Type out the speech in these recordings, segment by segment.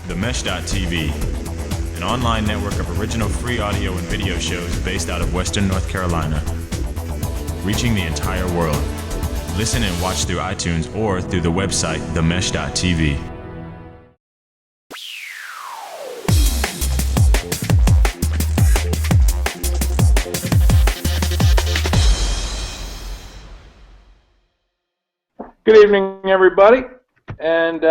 TheMesh.tv, an online network of original free audio and video shows based out of Western North Carolina, reaching the entire world. Listen and watch through iTunes or through the website TheMesh.tv. Good evening, everybody, and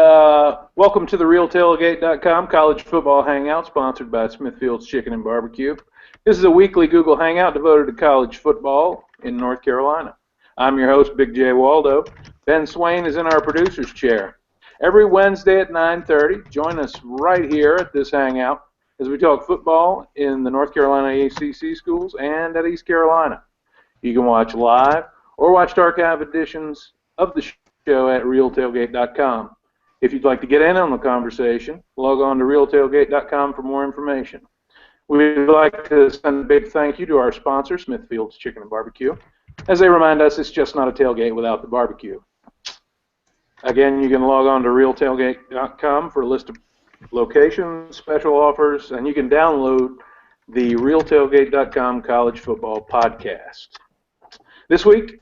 welcome to the RealTailgate.com College Football Hangout, sponsored by Smithfield's Chicken and Barbecue. This is a weekly Google Hangout devoted to college football in North Carolina. I'm your host, Big J. Waldo. Ben Swain is in our producer's chair. Every Wednesday at 9:30, join us right here at this Hangout as we talk football in the North Carolina ACC schools and at East Carolina. You can watch live or watch archive editions of the show at RealTailgate.com. If you'd like to get in on the conversation, log on to RealTailgate.com for more information. We'd like to send a big thank you to our sponsor, Smithfield's Chicken and Barbecue, as they remind us it's just not a tailgate without the barbecue. Again, you can log on to RealTailgate.com for a list of locations, special offers, and you can download the RealTailgate.com College Football Podcast. This week,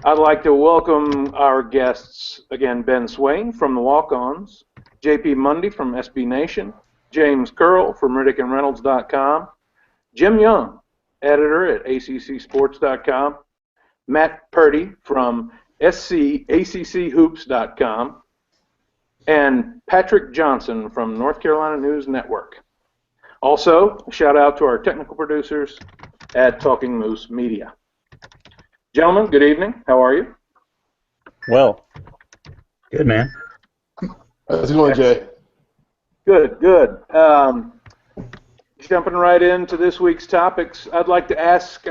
I'd like to welcome our guests, again, Ben Swain from the Walk-Ons, J.P. Mundy from SB Nation, James Curl from RiddickandReynolds.com, Jim Young, editor at ACCSports.com, Matt Purdy from ACCHoops.com, and Patrick Johnson from North Carolina News Network. Also, a shout-out to our technical producers at Talking Moose Media. Gentlemen, good evening. How are you? Well. Good, man. How's it going, Jay? Good, good. Jumping right into this week's topics, I'd like to ask,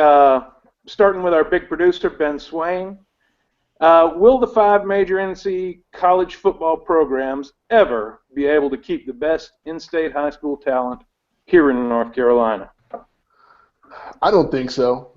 starting with our big producer, Ben Swain, will the 5 major NC college football programs ever be able to keep the best in-state high school talent here in North Carolina? I don't think so.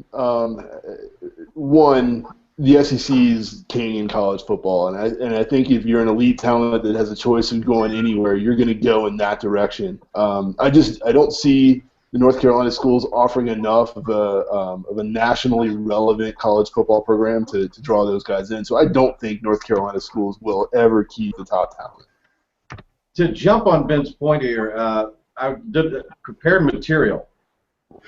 One, the SEC is king in college football, and I think if you're an elite talent that has a choice of going anywhere, you're going to go in that direction. I don't see the North Carolina schools offering enough of a nationally relevant college football program to draw those guys in. So I don't think North Carolina schools will ever keep the top talent. To jump on Ben's point here, I did prepared material.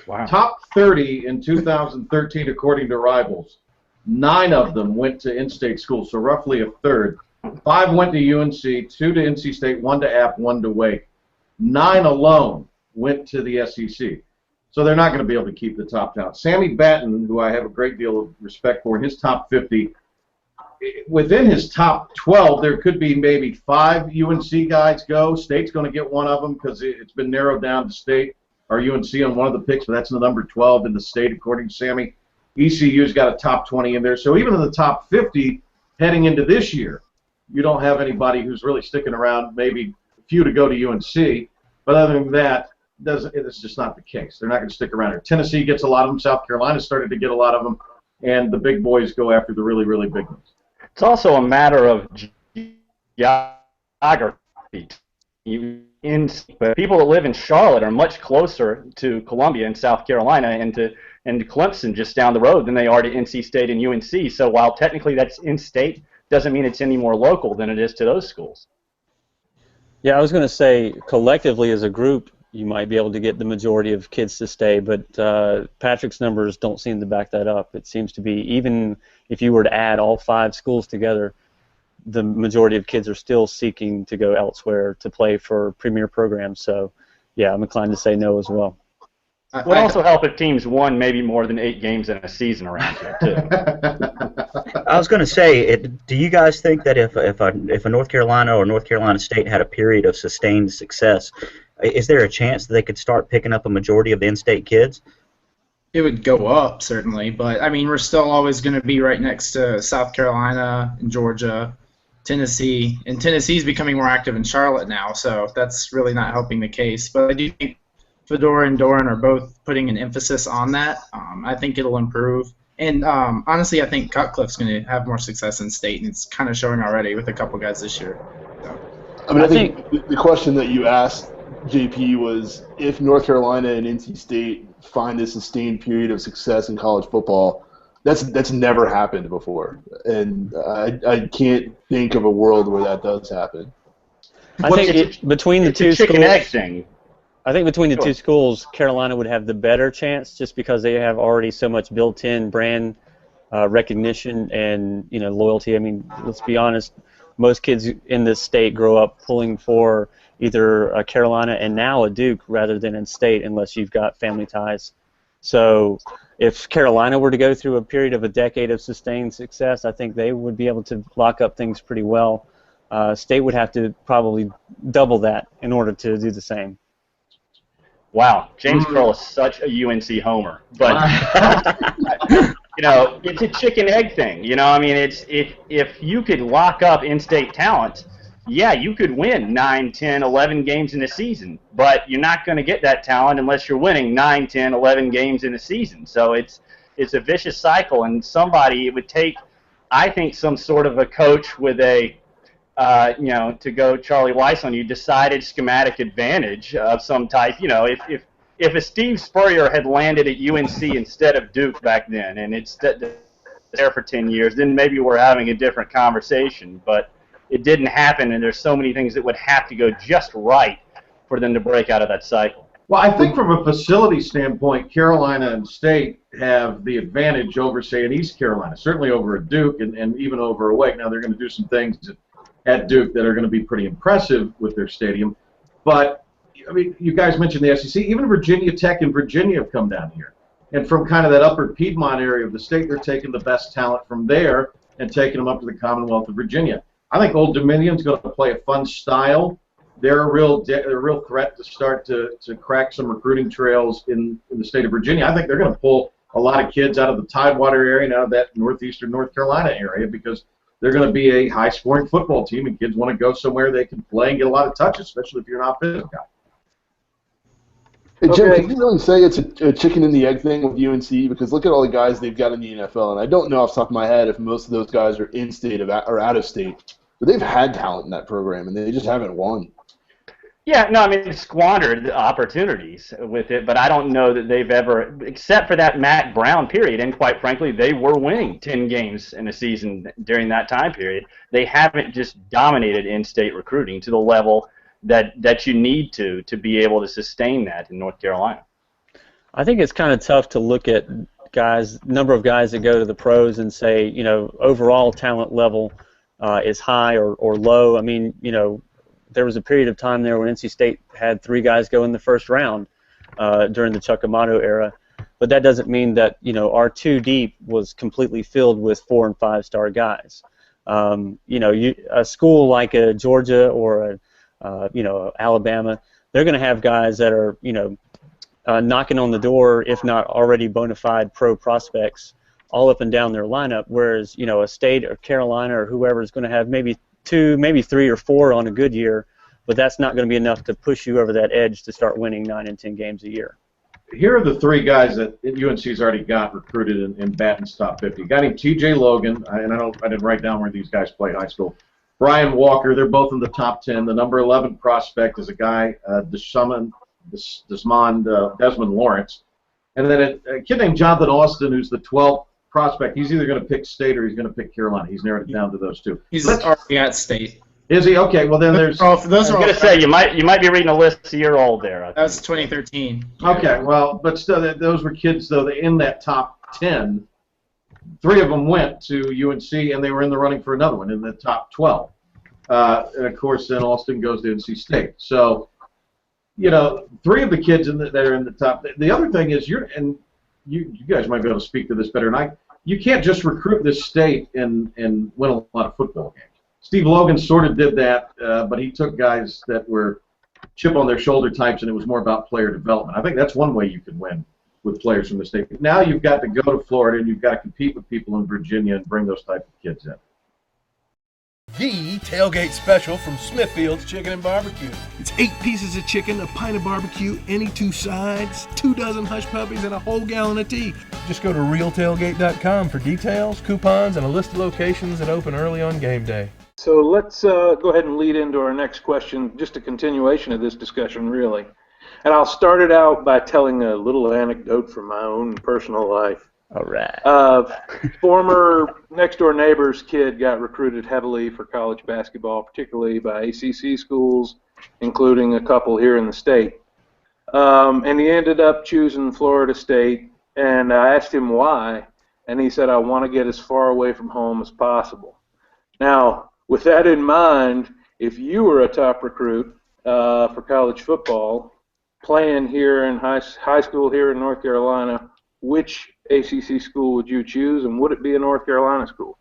Wow. Top 30 in 2013, according to Rivals. 9 of them went to in-state schools, so roughly a third. 5 went to UNC, 2 to NC State, 1 to App, 1 to Wake. 9 alone went to the SEC. So they're not going to be able to keep the top talent. Sammy Batten, who I have a great deal of respect for, in his top 50, within his top 12, there could be maybe 5 UNC guys go. State's going to get one of them because it's been narrowed down to State. Or UNC on one of the picks, but that's the number 12 in the state, according to Sammy. ECU's got a top 20 in there. So even in the top 50 heading into this year, you don't have anybody who's really sticking around, maybe a few to go to UNC. But other than that, it's just not the case. They're not going to stick around here. Tennessee gets a lot of them. South Carolina started to get a lot of them. And the big boys go after the really, really big ones. It's also a matter of geography. But people that live in Charlotte are much closer to Columbia in South Carolina and to Clemson just down the road than they are to NC State and UNC. So while technically that's in-state, doesn't mean it's any more local than it is to those schools. Yeah, I was going to say collectively as a group, you might be able to get the majority of kids to stay, but Patrick's numbers don't seem to back that up. It seems to be even if you were to add all 5 schools together, the majority of kids are still seeking to go elsewhere to play for premier programs. So, yeah, I'm inclined to say no as well. It would also help if teams won maybe more than 8 games in a season around here, too. I was going to say, do you guys think that if a North Carolina or North Carolina State had a period of sustained success, is there a chance that they could start picking up a majority of the in-state kids? It would go up, certainly, but, I mean, we're still always going to be right next to South Carolina and Georgia, Tennessee, and Tennessee's becoming more active in Charlotte now, so that's really not helping the case. But I do think Fedora and Doran are both putting an emphasis on that. I think it'll improve. And honestly, I think Cutcliffe's going to have more success in state, and it's kind of showing already with a couple guys this year. So. I mean, I think the question that you asked, JP, was if North Carolina and NC State find a sustained period of success in college football. That's never happened before, and I can't think of a world where that does happen. I think between the two schools, egg thing. I think between the two schools, Carolina would have the better chance, just because they have already so much built-in brand recognition and loyalty. I mean, let's be honest, most kids in this state grow up pulling for either a Carolina and now a Duke rather than in state, unless you've got family ties. So if Carolina were to go through a period of a decade of sustained success, I think they would be able to lock up things pretty well. State would have to probably double that in order to do the same. Wow, James Curl is such a UNC homer, but it's a chicken egg thing. I mean, it's if you could lock up in-state talent, yeah, you could win 9, 10, 11 games in a season, but you're not going to get that talent unless you're winning 9, 10, 11 games in a season. So it's a vicious cycle, and it would take, I think, some sort of a coach with a, to go Charlie Weiss on you, decided schematic advantage of some type. If a Steve Spurrier had landed at UNC instead of Duke back then, and it's there for 10 years, then maybe we're having a different conversation, but it didn't happen, and there's so many things that would have to go just right for them to break out of that cycle. Well, I think from a facility standpoint, Carolina and State have the advantage over, say, an East Carolina, certainly over a Duke and even over a Wake. Now, they're going to do some things at Duke that are going to be pretty impressive with their stadium. But, I mean, you guys mentioned the SEC. Even Virginia Tech and Virginia have come down here. And from kind of that upper Piedmont area of the state, they're taking the best talent from there and taking them up to the Commonwealth of Virginia. I think Old Dominion's going to play a fun style. They're a real threat to start to crack some recruiting trails in the state of Virginia. I think they're going to pull a lot of kids out of the Tidewater area and out of that northeastern North Carolina area, because they're going to be a high-scoring football team, and kids want to go somewhere they can play and get a lot of touches, especially if you're an offensive guy. Hey, Jim, can you really say it's a chicken and the egg thing with UNC? Because look at all the guys they've got in the NFL, and I don't know off the top of my head if most of those guys are in-state or out of state, but they've had talent in that program, and they just haven't won. Yeah, no, I mean, squandered opportunities with it, but I don't know that they've ever, except for that Matt Brown period, and quite frankly, they were winning 10 games in a season during that time period. They haven't just dominated in-state recruiting to the level that you need to be able to sustain that in North Carolina. I think it's kind of tough to look at number of guys that go to the pros and say, overall talent level is high or low. I mean, there was a period of time there when NC State had 3 guys go in the first round during the Chuck Amato era, but that doesn't mean that our 2 deep was completely filled with 4- and 5-star guys. A school like a Georgia or a Alabama, they're going to have guys that are knocking on the door, if not already bona fide pro prospects, all up and down their lineup. Whereas a State or Carolina or whoever is going to have maybe 2, maybe 3 or 4 on a good year, but that's not going to be enough to push you over that edge to start winning 9 and 10 games a year. Here are the 3 guys that UNC's already got recruited in Batten's top 50. A guy named T.J. Logan, and I didn't write down where these guys played high school. Brian Walker, they're both in the top 10. The number 11 prospect is a guy, Desmond Lawrence. And then a kid named Jonathan Austin, who's the 12th prospect. He's either going to pick State or he's going to pick Carolina. He's narrowed it down to those 2. He's already at State. Is he? Okay, well then there's... I was going to say, you might be reading a list a year old there. That was 2013. Okay, well, but still, those were kids, though, in that top 10. 3 of them went to UNC, and they were in the running for another one in the top 12. And, of course, then Austin goes to NC State. So, 3 of the kids that are in the top. The other thing is, you guys might be able to speak to this better than I. You can't just recruit this state and win a lot of football games. Steve Logan sort of did that, but he took guys that were chip on their shoulder types, and it was more about player development. I think that's one way you can win with players from the state. Now you've got to go to Florida, and you've got to compete with people in Virginia and bring those type of kids in. The Tailgate Special from Smithfield's Chicken and Barbecue. It's 8 pieces of chicken, a pint of barbecue, any 2 sides, 2 dozen hush puppies, and a whole gallon of tea. Just go to realtailgate.com for details, coupons, and a list of locations that open early on game day. So let's go ahead and lead into our next question, just a continuation of this discussion, really. And I'll start it out by telling a little anecdote from my own personal life. All right. Former next-door neighbor's kid got recruited heavily for college basketball, particularly by ACC schools, including a couple here in the state. And he ended up choosing Florida State, and I asked him why, and he said, I want to get as far away from home as possible. Now, with that in mind, if you were a top recruit for college football, playing here in high school here in North Carolina, which ACC school would you choose, and would it be a North Carolina school?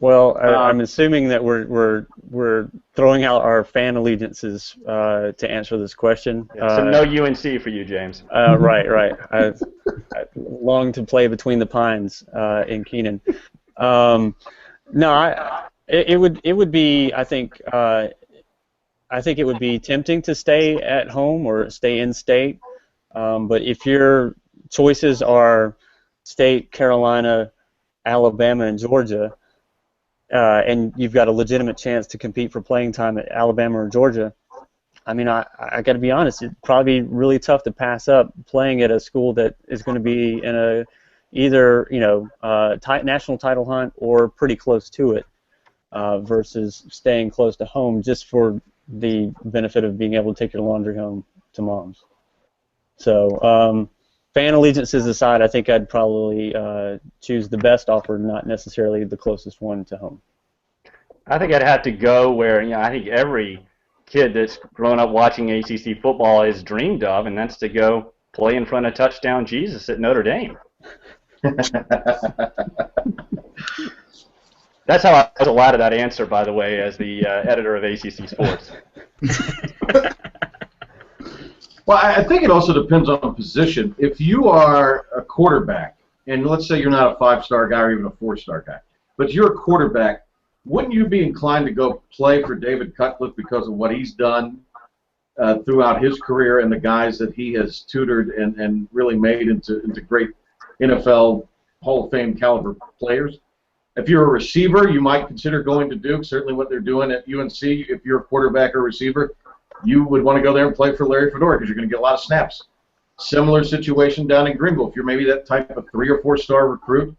Well, I'm assuming that we're throwing out our fan allegiances to answer this question. So no UNC for you, James. Right. I long to play between the pines in Keenan. No, it would be. I think it would be tempting to stay at home or stay in state. But if your choices are State, Carolina, Alabama, and Georgia, and you've got a legitimate chance to compete for playing time at Alabama or Georgia, I mean, I got to be honest, it'd probably be really tough to pass up playing at a school that is going to be in a either national title hunt or pretty close to it, versus staying close to home just for the benefit of being able to take your laundry home to mom's. So fan allegiances aside, I think I'd probably choose the best offer, not necessarily the closest one to home. I think I'd have to go where I think every kid that's grown up watching ACC football is dreamed of, and that's to go play in front of Touchdown Jesus at Notre Dame. That's how I was a lot of that answer, by the way, as the editor of ACC Sports. Well, I think it also depends on position. If you are a quarterback, and let's say you're not a 5-star guy or even a 4-star guy, but you're a quarterback, wouldn't you be inclined to go play for David Cutcliffe because of what he's done throughout his career and the guys that he has tutored and really made into great NFL Hall of Fame caliber players? If you're a receiver, you might consider going to Duke, certainly what they're doing at UNC. If you're a quarterback or receiver, you would want to go there and play for Larry Fedora because you're going to get a lot of snaps. Similar situation down in Greenville. If you're maybe that type of 3- or 4-star recruit,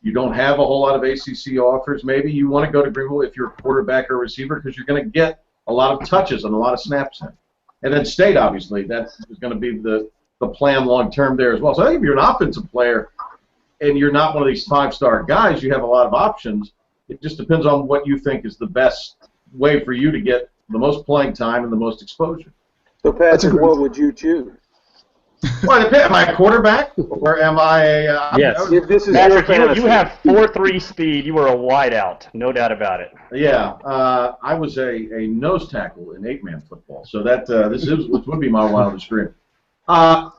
you don't have a whole lot of ACC offers, maybe you want to go to Greenville if you're a quarterback or a receiver because you're going to get a lot of touches and a lot of snaps in. And then State, obviously, that is going to be the plan long-term there as well. So I think if you're an offensive player and you're not one of these 5-star guys, you have a lot of options. It just depends on what you think is the best way for you to get the most playing time and the most exposure. So, Patrick, what would you choose? Well, am I a quarterback or am I a... Yes. This is Patrick, you have 4.3 speed. You were a wideout, no doubt about it. Yeah, I was a nose tackle in 8-man football, so that this would be my wildest dream. I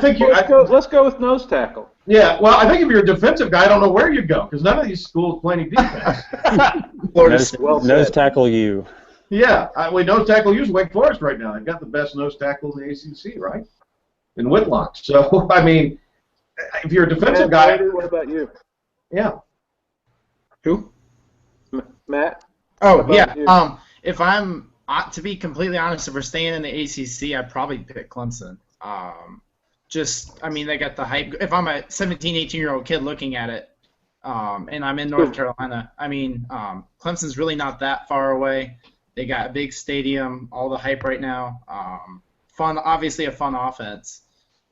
think let's go with nose tackle. Yeah, well, I think if you're a defensive guy, I don't know where you go because none of these schools play any defense. Nose tackle you. Yeah, nose tackle use Wake Forest right now. They've got the best nose tackle in the ACC, right? In Whitlock. So, I mean, if you're a defensive guy... What about you? Yeah. Who? Matt? Oh, yeah. You? If I'm, to be completely honest, if we're staying in the ACC, I'd probably pick Clemson. They got the hype. If I'm a 17, 18-year-old kid looking at it, and I'm in North Carolina, Clemson's really not that far away. They got a big stadium, all the hype right now. Obviously a fun offense.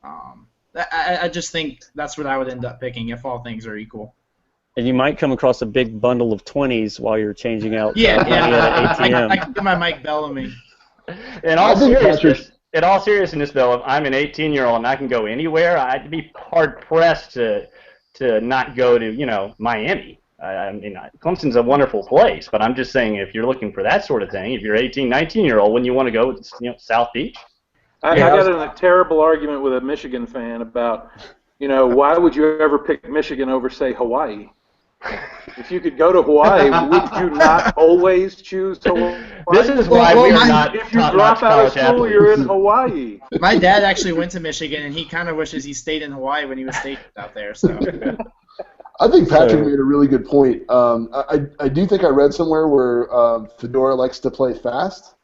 I just think that's what I would end up picking if all things are equal. And you might come across a big bundle of 20s while you're changing out. Yeah. ATM. I can get my Mike Bellamy. In all seriousness, though, if I'm an 18-year-old and I can go anywhere, I'd be hard-pressed to not go to, Miami. Clemson's a wonderful place, but I'm just saying if you're looking for that sort of thing, if you're 18, 19-year-old, wouldn't you want to go to South Beach? I got in a terrible argument with a Michigan fan about, why would you ever pick Michigan over, say, Hawaii? If you could go to Hawaii, would you not always choose to Hawaii? This is why we are not. If you drop out of school, you're in Hawaii. My dad actually went to Michigan, and he kind of wishes he stayed in Hawaii when he was stationed out there. So. I think Patrick So- made a really good point. I do think I read somewhere where Fedora likes to play fast.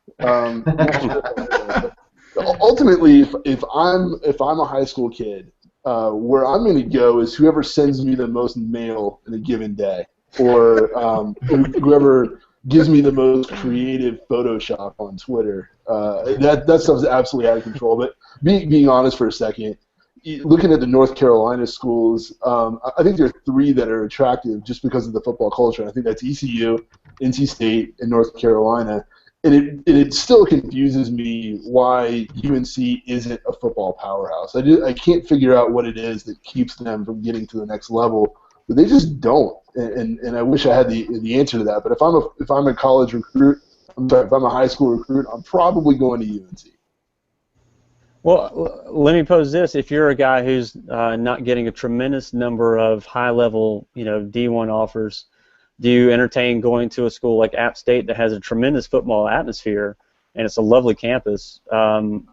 Ultimately, if I'm a high school kid, where I'm going to go is whoever sends me the most mail in a given day, or whoever gives me the most creative Photoshop on Twitter. That stuff's absolutely out of control. But being honest for a second, looking at the North Carolina schools, I think there are three that are attractive just because of the football culture. I think that's ECU, NC State, and North Carolina. And it still confuses me why UNC isn't a football powerhouse. I can't figure out what it is that keeps them from getting to the next level, but they just don't. And I wish I had the answer to that. But if I'm a college recruit, if I'm a high school recruit, I'm probably going to UNC. Well, let me pose this: if you're a guy who's not getting a tremendous number of high-level, D1 offers, do you entertain going to a school like App State that has a tremendous football atmosphere and it's a lovely campus, and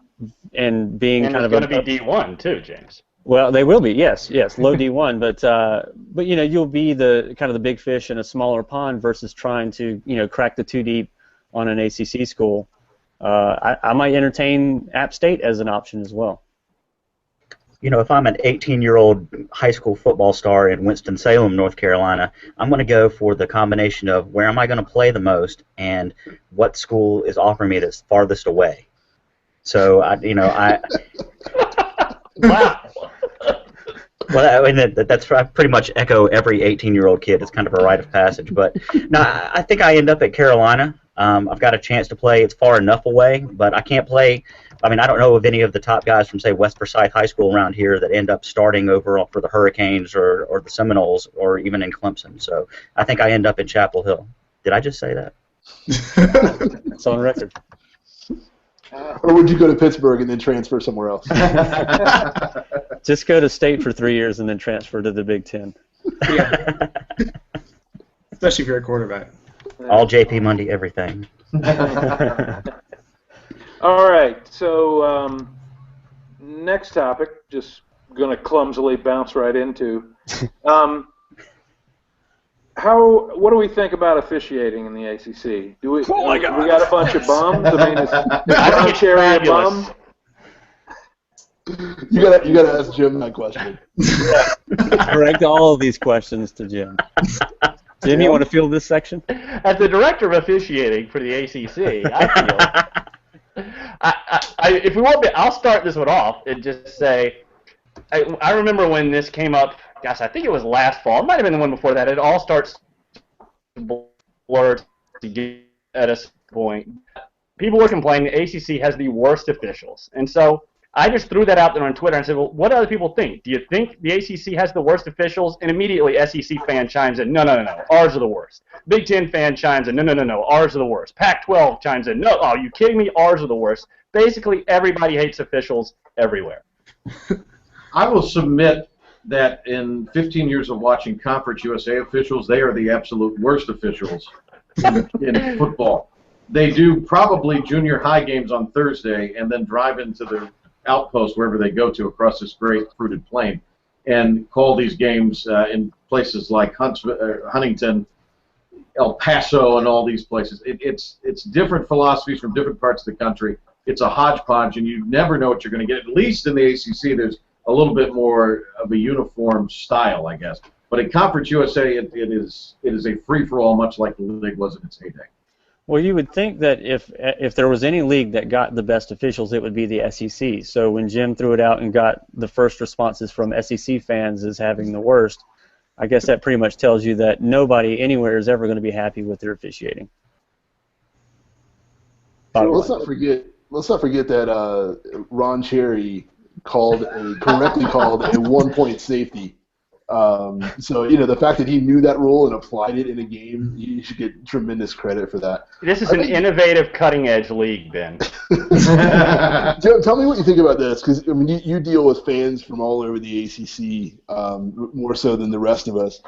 being And kind it's of going to be D1 too, James. Well, they will be, yes, low D1, but you'll be the kind of the big fish in a smaller pond versus trying to crack the too deep on an ACC school. I might entertain App State as an option as well. If I'm an 18-year-old high school football star in Winston-Salem, North Carolina, I'm going to go for the combination of where am I going to play the most and what school is offering me that's farthest away. So, Wow. Well, I mean, that's I pretty much echo every 18-year-old kid. It's kind of a rite of passage. But no, I think I end up at Carolina. I've got a chance to play. It's far enough away, but I can't play. I mean, I don't know of any of the top guys from, say, West Forsyth High School around here that end up starting over for the Hurricanes or the Seminoles or even in Clemson. So I think I end up in Chapel Hill. Did I just say that? It's on record. Or would you go to Pittsburgh and then transfer somewhere else? Just go to State for 3 years and then transfer to the Big Ten. Yeah. Especially if you're a quarterback. All JP Monday, everything. All right, so next topic, just going to clumsily bounce right into. What do we think about officiating in the ACC? Do we? Oh my God. We got a bunch of bums. I mean, is Ron Cherry a bum? You gotta ask Jim that question. Direct all of these questions to Jim. Jim, you want to field this section? As the director of officiating for the ACC, if we want to, I'll start this one off and just say, I remember when this came up. Gosh, I think it was last fall. It might have been the one before that. It all starts to blur to get at a point. People were complaining the ACC has the worst officials, and so I just threw that out there on Twitter and said, well, what do other people think? Do you think the ACC has the worst officials? And immediately SEC fan chimes in, no, ours are the worst. Big Ten fan chimes in, no, ours are the worst. Pac-12 chimes in, no, are you kidding me? Ours are the worst. Basically, everybody hates officials everywhere. I will submit that in 15 years of watching Conference USA officials, they are the absolute worst officials in football. They do probably junior high games on Thursday and then drive into their outpost wherever they go to across this great fruited plain and call these games in places like Huntington, El Paso, and all these places. It's different philosophies from different parts of the country. It's a hodgepodge, and you never know what you're going to get. At least in the ACC, there's a little bit more of a uniform style, I guess. But in Conference USA, it is a free-for-all, much like the league was in its heyday. Well, you would think that if there was any league that got the best officials, it would be the SEC. So when Jim threw it out and got the first responses from SEC fans as having the worst, I guess that pretty much tells you that nobody anywhere is ever going to be happy with their officiating. Let's not forget that Ron Cherry correctly called a 1-point safety. So the fact that he knew that rule and applied it in a game, you should get tremendous credit for that. This is an innovative, cutting-edge league, Ben. Joe, tell me what you think about this, because I mean, you deal with fans from all over the ACC more so than the rest of us.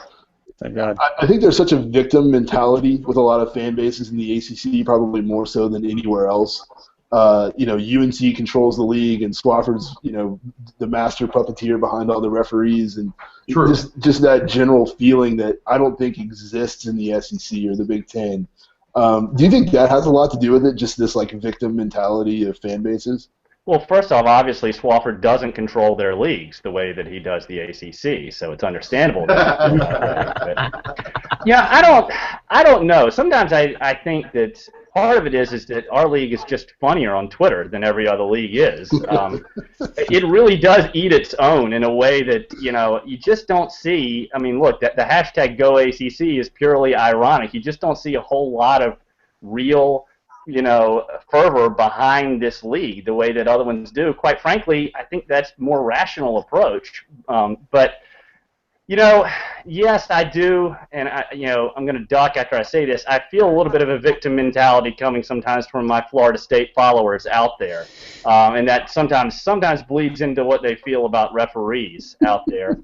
Thank God. I think there's such a victim mentality with a lot of fan bases in the ACC, probably more so than anywhere else. UNC controls the league, and Swofford's, the master puppeteer behind all the referees, and just that general feeling that I don't think exists in the SEC or the Big Ten. Do you think that has a lot to do with it, just this victim mentality of fan bases? Well, first off, obviously Swofford doesn't control their leagues the way that he does the ACC, so it's understandable that he feels that way. But, yeah, I don't know. Sometimes I think that part of it is that our league is just funnier on Twitter than every other league is. It really does eat its own in a way that, you just don't see. I mean, look, the hashtag GoACC is purely ironic. You just don't see a whole lot of real fervor behind this league the way that other ones do. Quite frankly, I think that's a more rational approach. But yes, I do, and I'm going to duck after I say this. I feel a little bit of a victim mentality coming sometimes from my Florida State followers out there, and that sometimes bleeds into what they feel about referees out there.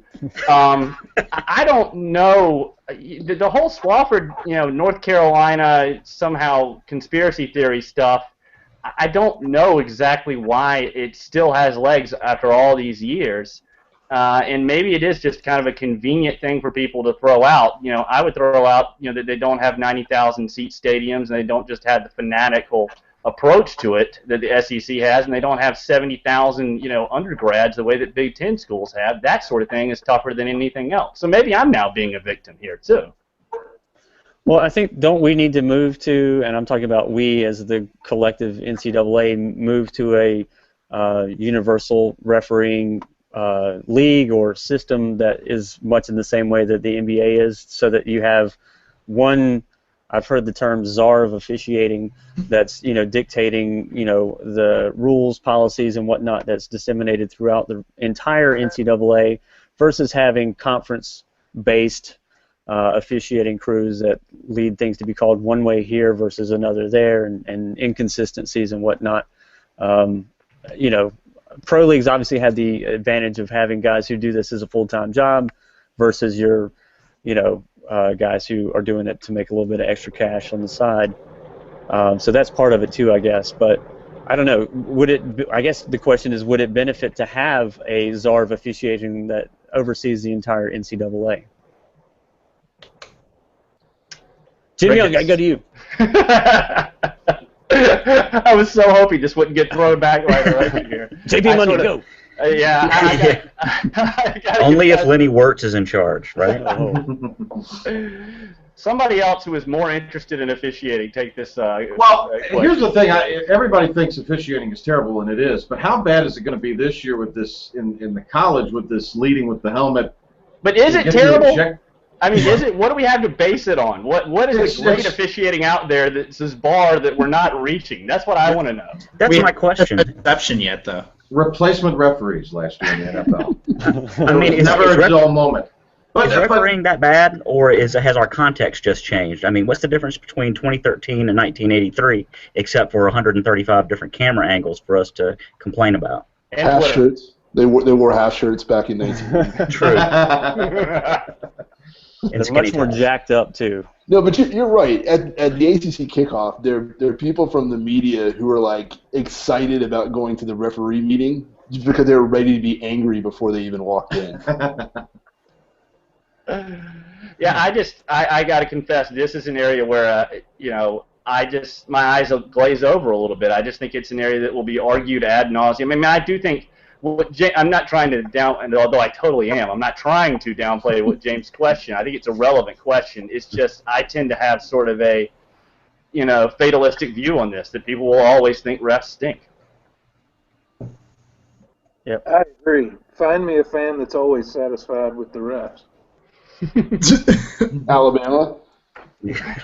I don't know. The whole Swofford, North Carolina somehow conspiracy theory stuff, I don't know exactly why it still has legs after all these years. And maybe it is just kind of a convenient thing for people to throw out. I would throw out, that they don't have 90,000 seat stadiums, and they don't just have the fanatical approach to it that the SEC has, and they don't have 70,000, undergrads the way that Big Ten schools have. That sort of thing is tougher than anything else. So maybe I'm now being a victim here too. Well, I think, don't we need to move to, and I'm talking about we as the collective NCAA, move to a universal refereeing league or system that is much in the same way that the NBA is, so that you have one, I've heard the term czar of officiating, that's dictating the rules, policies, and whatnot that's disseminated throughout the entire NCAA, versus having conference-based officiating crews that lead things to be called one way here versus another there, and inconsistencies and whatnot. Pro leagues obviously had the advantage of having guys who do this as a full-time job versus your, guys who are doing it to make a little bit of extra cash on the side. So that's part of it too, I guess. But I don't know. I guess the question is, would it benefit to have a czar of officiating that oversees the entire NCAA? Jimmy, I go to you. I was so hoping this wouldn't get thrown back right here. JP Money, go. Only if Lenny Wirtz is in charge, right? Somebody else who is more interested in officiating, take this. Here's the thing. Everybody thinks officiating is terrible, and it is. But how bad is it going to be this year with this in the college with this leading with the helmet? But is it terrible? I mean, is it? What do we have to base it on? What is the great officiating out there that's this bar that we're not reaching? That's what I want to know. That's my question. Exception yet, though. Replacement referees last year in the NFL. I mean, never a dull moment. Is refereeing that bad, or has our context just changed? I mean, what's the difference between 2013 and 1983, except for 135 different camera angles for us to complain about? Half shirts. They wore half shirts back in 1980. True. It's much more jacked up too. No, but you're right. At the ACC kickoff, there are people from the media who are excited about going to the referee meeting just because they were ready to be angry before they even walked in. Yeah, I got to confess, this is an area where my eyes will glaze over a little bit. I just think it's an area that will be argued ad nauseum. I mean, I do think. I'm not trying to although I totally am. I'm not trying to downplay what James' question. I think it's a relevant question. It's just I tend to have sort of a, fatalistic view on this, that people will always think refs stink. Yep. I agree. Find me a fan that's always satisfied with the refs. Alabama.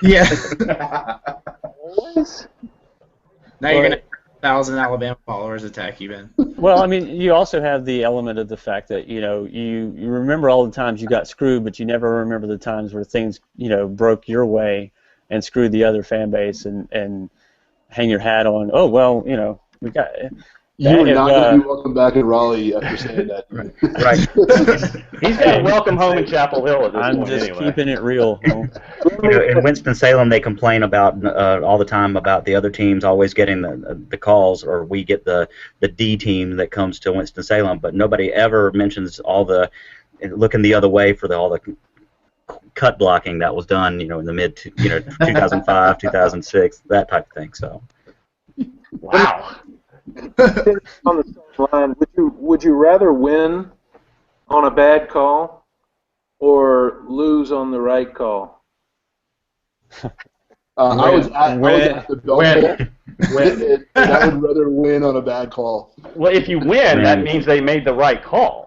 Yeah. Always. Now you're gonna. 1,000 Alabama followers attack you, Ben. Well, I mean, you also have the element of the fact that you remember all the times you got screwed, but you never remember the times where things broke your way and screwed the other fan base, and hang your hat on. Oh well, we got. You are not going to be welcome back in Raleigh after saying that. Right. He's got welcome home in Chapel Hill at this I'm point just anyway. keeping it real. In Winston-Salem, they complain about all the time about the other teams always getting the calls, or we get the D team that comes to Winston-Salem, but nobody ever mentions all the looking the other way for all the cut blocking that was done, in the mid, 2005, 2006, that type of thing. So, Wow. On the same line, would you rather win on a bad call or lose on the right call? I was at the Belmont. Win. I would rather win on a bad call. Well, if you win, that means they made the right call.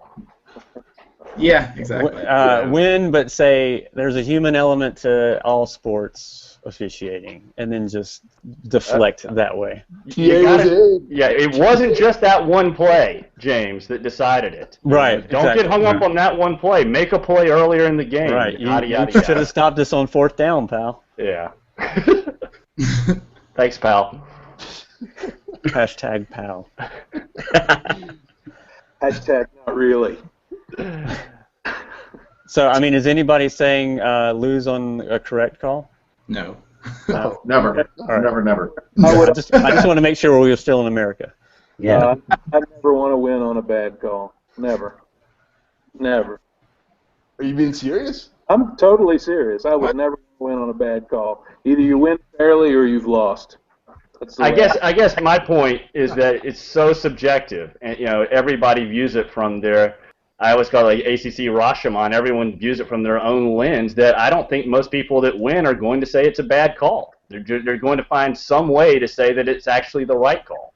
Yeah, exactly. Win, but say there's a human element to all sports officiating, and then just deflect that way. Yeah, it wasn't just that one play, James, that decided it. Right. Don't get hung up on that one play. Make a play earlier in the game. Right. You should have stopped us on 4th down, pal. Yeah. Thanks, pal. Hashtag pal. Hashtag not really. So, I mean, is anybody saying lose on a correct call? No. No, never. Right. Never. I just want to make sure we're still in America. Yeah. I never want to win on a bad call. Never. Never. Are you being serious? I'm totally serious. I would never win on a bad call. Either you win fairly or you've lost. I guess my point is that it's so subjective, and everybody views it from their. I always call it like ACC Rashomon. Everyone views it from their own lens. That I don't think most people that win are going to say it's a bad call. They're going to find some way to say that it's actually the right call.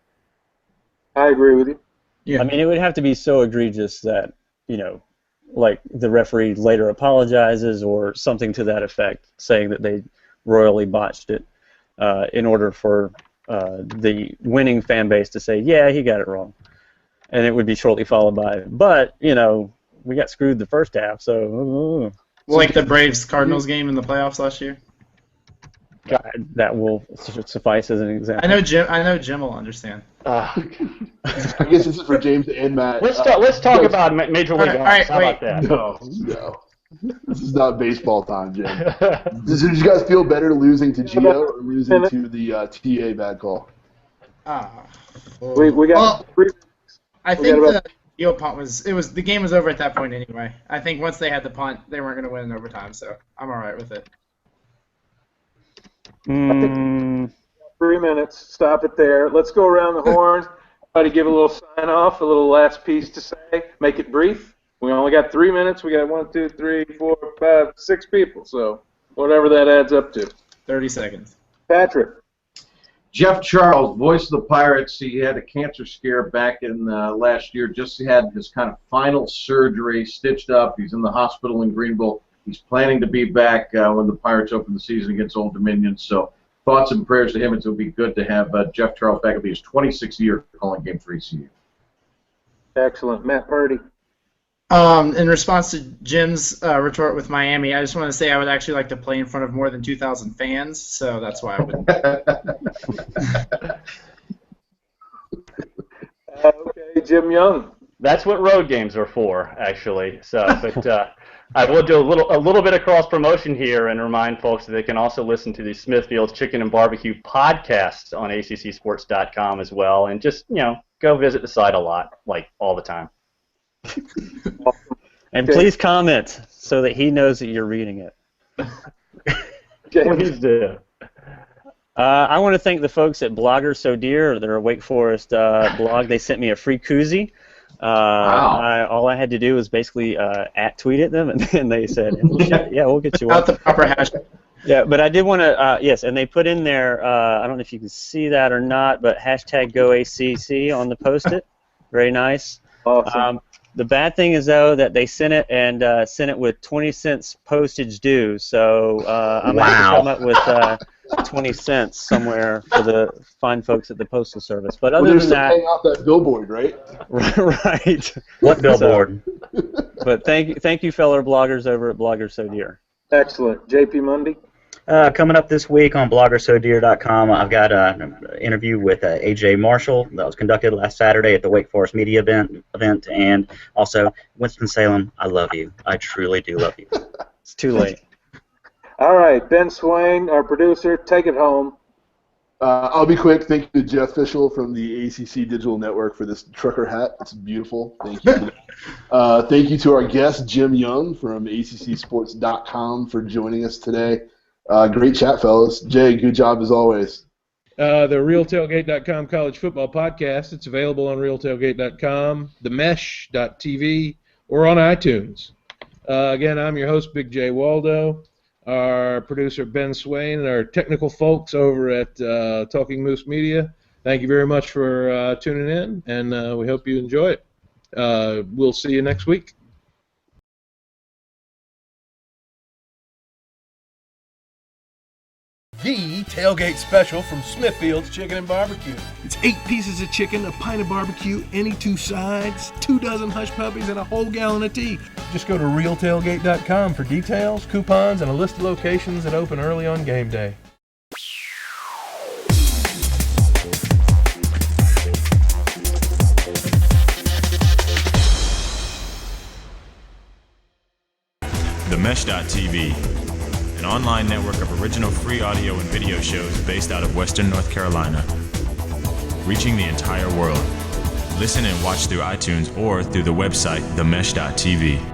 I agree with you. Yeah. I mean, it would have to be so egregious that like the referee later apologizes or something to that effect, saying that they royally botched it, in order for the winning fan base to say, yeah, he got it wrong. And it would be shortly followed by, but, we got screwed the first half, so... Like the Braves-Cardinals game in the playoffs last year? God, that will suffice as an example. I know Jim will understand. I guess this is for James and Matt. Let's talk about Major League Hockey. How about that? No. This is not baseball time, Jim. Did you guys feel better losing to Gio or losing to the TA bad call? We got 3 minutes. I think the Gio punt the game was over at that point anyway. I think once they had the punt, they weren't going to win in overtime, so I'm all right with it. 3 minutes. Stop it there. Let's go around the horn. Try to give a little sign off, a little last piece to say. Make it brief. We only got 3 minutes. We got 1, 2, 3, 4, 5, 6 people. So whatever that adds up to. 30 seconds. Patrick. Jeff Charles, voice of the Pirates. He had a cancer scare back in last year. Just had his kind of final surgery, stitched up. He's in the hospital in Greenville. He's planning to be back when the Pirates open the season against Old Dominion. So thoughts and prayers to him. It would be good to have Jeff Charles back. It'll be his 26th year calling game for ECU. Excellent. Matt Purdy. In response to Jim's retort with Miami, I just want to say I would actually like to play in front of more than 2,000 fans, so that's why I would. Okay, Jim Young. That's what road games are for, actually. So, but I will do a little bit of cross promotion here and remind folks that they can also listen to the Smithfield's Chicken and Barbecue podcast on ACCSports.com as well, and just go visit the site a lot, like all the time. And please comment so that he knows that you're reading it. Please do. I want to thank the folks at Bloggers So Dear, their Wake Forest blog. They sent me a free koozie. Wow. All I had to do was basically tweet at them, and then they said, yeah, we'll get you one. Without the proper hashtag. Yeah, but I did want to, yes, and they put in there, I don't know if you can see that or not, but hashtag GoACC on the post-it. Very nice. Awesome. The bad thing is, though, that they sent it and sent it with 20 cents postage due. So I'm going to come up with 20 cents somewhere for the fine folks at the Postal Service. But other than that, paying off that billboard, right? Right. What billboard? But thank you, fellow bloggers over at Bloggers So Dear. Excellent. JP Mundy. Coming up this week on bloggersodear.com, I've got an interview with A.J. Marshall that was conducted last Saturday at the Wake Forest Media event, and also Winston-Salem, I love you. I truly do love you. It's too late. All right, Ben Swain, our producer, take it home. I'll be quick. Thank you to Jeff Fischel from the ACC Digital Network for this trucker hat. It's beautiful. Thank you. Thank you to our guest, Jim Young from ACCSports.com for joining us today. Great chat, fellas. Jay, good job as always. The RealTailgate.com college football podcast. It's available on RealTailgate.com, themesh.tv, or on iTunes. Again, I'm your host, Big J Waldo. Our producer, Ben Swain, and our technical folks over at Talking Moose Media. Thank you very much for tuning in, and we hope you enjoy it. We'll see you next week. The Tailgate Special from Smithfield's Chicken and Barbecue. It's 8 pieces of chicken, a pint of barbecue, any 2 sides, 24 hush puppies, and a whole gallon of tea. Just go to realtailgate.com for details, coupons, and a list of locations that open early on game day. Themesh.tv, an online network of original free audio and video shows based out of Western North Carolina, reaching the entire world. Listen and watch through iTunes or through the website themesh.tv.